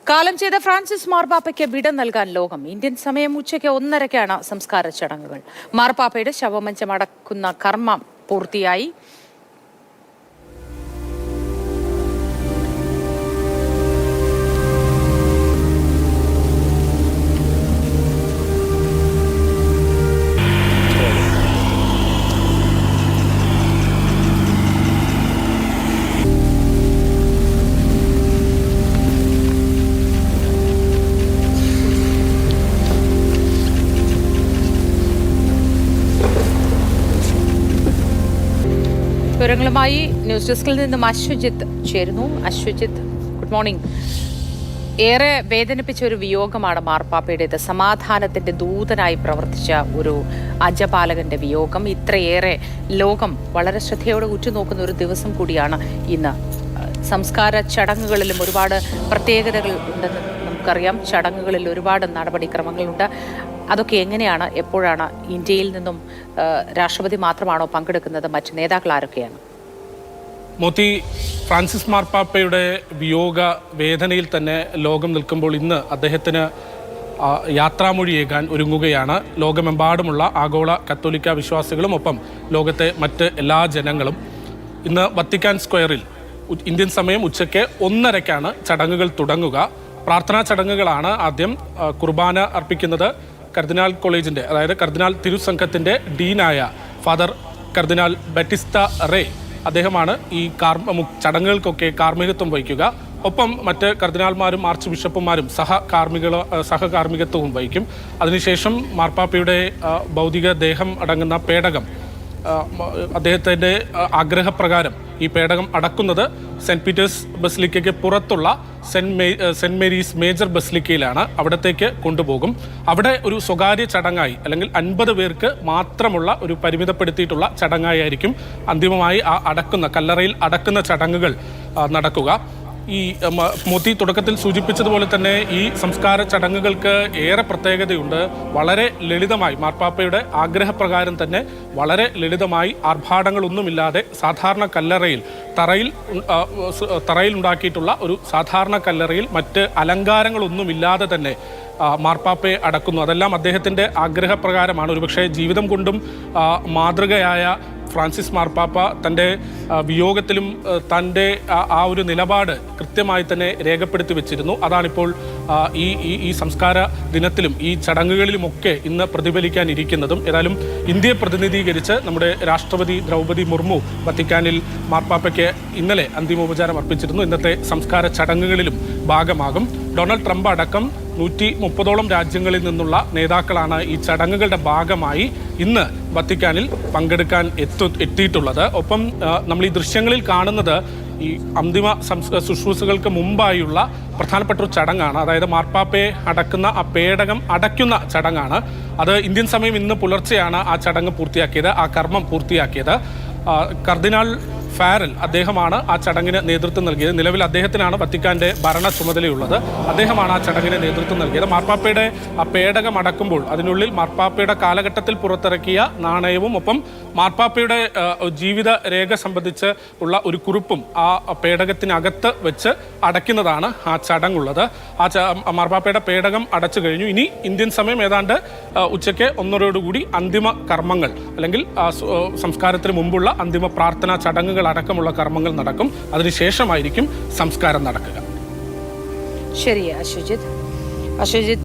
കാലം ചെയ്ത ഫ്രാൻസിസ് മാർപ്പാപ്പയ്ക്ക് വിട നൽകാൻ ലോകം. ഇന്ത്യൻ സമയം ഉച്ചയ്ക്ക് 1:30-ക്കാണ് സംസ്കാര ചടങ്ങുകൾ. മാർപ്പാപ്പയുടെ ശവമഞ്ചം അടക്കുന്ന കർമ്മം പൂർത്തിയായി. വിവരങ്ങളുമായി ന്യൂസ് ഡെസ്കിൽ നിന്നും അശ്വജിത്ത് ചേരുന്നു. Ashwajith, good morning. ഏറെ വേദനിപ്പിച്ച ഒരു വിയോഗമാണ് മാർപ്പാപ്പയുടേത്. സമാധാനത്തിന്റെ ദൂതനായി പ്രവർത്തിച്ച ഒരു അജപാലകന്റെ വിയോഗം. ഇത്രയേറെ ലോകം വളരെ ശ്രദ്ധയോടെ ഉറ്റുനോക്കുന്ന ഒരു ദിവസം കൂടിയാണ് ഇന്ന്. സംസ്കാര ചടങ്ങുകളിലും ഒരുപാട് പ്രത്യേകതകൾ ഉണ്ടെന്ന് നമുക്കറിയാം. ചടങ്ങുകളിൽ ഒരുപാട് നടപടിക്രമങ്ങളുണ്ട്. അതൊക്കെ എങ്ങനെയാണ്, എപ്പോഴാണ്? ഇന്ത്യയിൽ നിന്നും രാഷ്ട്രപതി മാത്രമാണോ പങ്കെടുക്കുന്നത്? മറ്റ് നേതാക്കൾ ആരൊക്കെയാണ്? മോത്തി, ഫ്രാൻസിസ് മാർപ്പാപ്പയുടെ വിയോഗ വേദനയിൽ തന്നെ ലോകം നിൽക്കുമ്പോൾ ഇന്ന് അദ്ദേഹത്തിന് യാത്രാമൊഴിയേകാൻ ഒരുങ്ങുകയാണ് ലോകമെമ്പാടുമുള്ള ആഗോള കത്തോലിക്ക വിശ്വാസികളും ഒപ്പം ലോകത്തെ മറ്റ് എല്ലാ ജനങ്ങളും. ഇന്ന് വത്തിക്കാൻ സ്ക്വയറിൽ ഇന്ത്യൻ സമയം ഉച്ചയ്ക്ക് 1:30-ക്കാണ് ചടങ്ങുകൾ തുടങ്ങുക. പ്രാർത്ഥനാ ചടങ്ങുകളാണ് ആദ്യം. കുർബാന അർപ്പിക്കുന്നത് കർദിനാൾ കോളേജിൻ്റെ, അതായത് കർദിനാൾ തിരുസംഘത്തിൻ്റെ ഡീനായ ഫാദർ കർദിനാൾ ബറ്റിസ്റ്റ റേ. അദ്ദേഹമാണ് ഈ ചടങ്ങുകൾക്കൊക്കെ കാർമ്മികത്വം വഹിക്കുക. ഒപ്പം മറ്റ് കർദിനാൾമാരും ആർച്ച് ബിഷപ്പുമാരും സഹകാർമ്മികത്വവും വഹിക്കും. അതിനുശേഷം മാർപ്പാപ്പയുടെ ഭൗതിക ദേഹം അടങ്ങുന്ന പേടകം, അദ്ദേഹത്തിൻ്റെ ആഗ്രഹപ്രകാരം ഈ പേടകം അടക്കുന്നത് സെൻറ്റ് പീറ്റേഴ്സ് ബസിലിക്കയ്ക്ക് പുറത്തുള്ള സെൻറ്റ് മേരീസ് മേജർ ബസിലിക്കയിലാണ്. അവിടത്തേക്ക് കൊണ്ടുപോകും. അവിടെ ഒരു സ്വകാര്യ ചടങ്ങായി, അല്ലെങ്കിൽ 50 പേർക്ക് മാത്രമുള്ള ഒരു പരിമിതപ്പെടുത്തിയിട്ടുള്ള ചടങ്ങായിരിക്കും അന്തിമമായി കല്ലറയിൽ അടക്കുന്ന ചടങ്ങുകൾ നടക്കുക. ഈ മോത്തി തുടക്കത്തിൽ സൂചിപ്പിച്ചതുപോലെ തന്നെ ഈ സംസ്കാര ചടങ്ങുകൾക്ക് ഏറെ പ്രത്യേകതയുണ്ട്. വളരെ ലളിതമായി, മാർപ്പാപ്പയുടെ ആഗ്രഹപ്രകാരം തന്നെ വളരെ ലളിതമായി, ആർഭാടങ്ങളൊന്നുമില്ലാതെ സാധാരണ കല്ലറയിൽ തറയിൽ ഉണ്ടാക്കിയിട്ടുള്ള ഒരു സാധാരണ കല്ലറയിൽ മറ്റ് അലങ്കാരങ്ങളൊന്നുമില്ലാതെ തന്നെ മാർപ്പാപ്പയെ അടക്കുന്നു. അതെല്ലാം അദ്ദേഹത്തിൻ്റെ ആഗ്രഹപ്രകാരമാണ്. ഒരുപക്ഷെ ജീവിതം കൊണ്ടും മാതൃകയായ ഫ്രാൻസിസ് മാർപ്പാപ്പ തൻ്റെ വിയോഗത്തിലും തൻ്റെ ആ ഒരു നിലപാട് കൃത്യമായി തന്നെ രേഖപ്പെടുത്തി വെച്ചിരുന്നു. അതാണിപ്പോൾ ഈ സംസ്കാര ദിനത്തിലും ഈ ചടങ്ങുകളിലുമൊക്കെ ഇന്ന് പ്രതിഫലിക്കാനിരിക്കുന്നതും. ഏതായാലും ഇന്ത്യയെ പ്രതിനിധീകരിച്ച് നമ്മുടെ രാഷ്ട്രപതി ദ്രൗപദി മുർമു വത്തിക്കാനിൽ മാർപ്പാപ്പയ്ക്ക് ഇന്നലെ അന്തിമോപചാരം അർപ്പിച്ചിരുന്നു. ഇന്നത്തെ സംസ്കാര ചടങ്ങുകളിലും ഭാഗമാകും. ഡൊണാൾഡ് ട്രംപ് അടക്കം 130ഓളം രാജ്യങ്ങളിൽ നിന്നുള്ള നേതാക്കളാണ് ഈ ചടങ്ങുകളുടെ ഭാഗമായി ഇന്ന് വത്തിക്കാനിൽ പങ്കെടുക്കാൻ എത്തിയിട്ടുള്ളത്. ഒപ്പം നമ്മൾ ഈ ദൃശ്യങ്ങളിൽ കാണുന്നത് ഈ അന്തിമ ശുശ്രൂഷകൾക്ക് മുമ്പായുള്ള പ്രധാനപ്പെട്ട ഒരു ചടങ്ങാണ്. അതായത് മാർപ്പാപ്പയെ അടക്കുന്ന ആ പേടകം അടയ്ക്കുന്ന ചടങ്ങാണ്. അത് ഇന്ത്യൻ സമയം ഇന്ന് പുലർച്ചെയാണ് ആ ചടങ്ങ് പൂർത്തിയാക്കിയത്, ആ കർമ്മം പൂർത്തിയാക്കിയത്. കർദിനാൾ ഫാരൽ, അദ്ദേഹമാണ് ആ ചടങ്ങിന് നേതൃത്വം നൽകിയത്. നിലവിൽ അദ്ദേഹത്തിനാണ് വത്തിക്കാൻ്റെ ഭരണ ചുമതലയുള്ളത്. അദ്ദേഹമാണ് ആ ചടങ്ങിന് നേതൃത്വം നൽകിയത്. മാർപ്പാപ്പയുടെ ആ പേടകം അടക്കുമ്പോൾ അതിനുള്ളിൽ മാർപ്പാപ്പയുടെ കാലഘട്ടത്തിൽ പുറത്തിറക്കിയ നാണയവും ഒപ്പം മാർപ്പാപ്പയുടെ ജീവിത രേഖ സംബന്ധിച്ച് ഉള്ള ഒരു കുറിപ്പും ആ പേടകത്തിനകത്ത് വെച്ച് അടയ്ക്കുന്നതാണ് ആ ചടങ്ങുള്ളത്. മാർപ്പാപ്പയുടെ പേടകം അടച്ചു കഴിഞ്ഞു. ഇനി ഇന്ത്യൻ സമയം ഏതാണ്ട് ഉച്ചയ്ക്ക് 1:30 അന്തിമ കർമ്മങ്ങൾ, അല്ലെങ്കിൽ സംസ്കാരത്തിന് മുമ്പുള്ള അന്തിമ പ്രാർത്ഥനാ ചടങ്ങുകൾ അടക്കമുള്ള കർമ്മങ്ങൾ നടക്കും. അതിനുശേഷമായിരിക്കും സംസ്കാരം നടക്കുക. ശരി അശ്വജിത്ത്.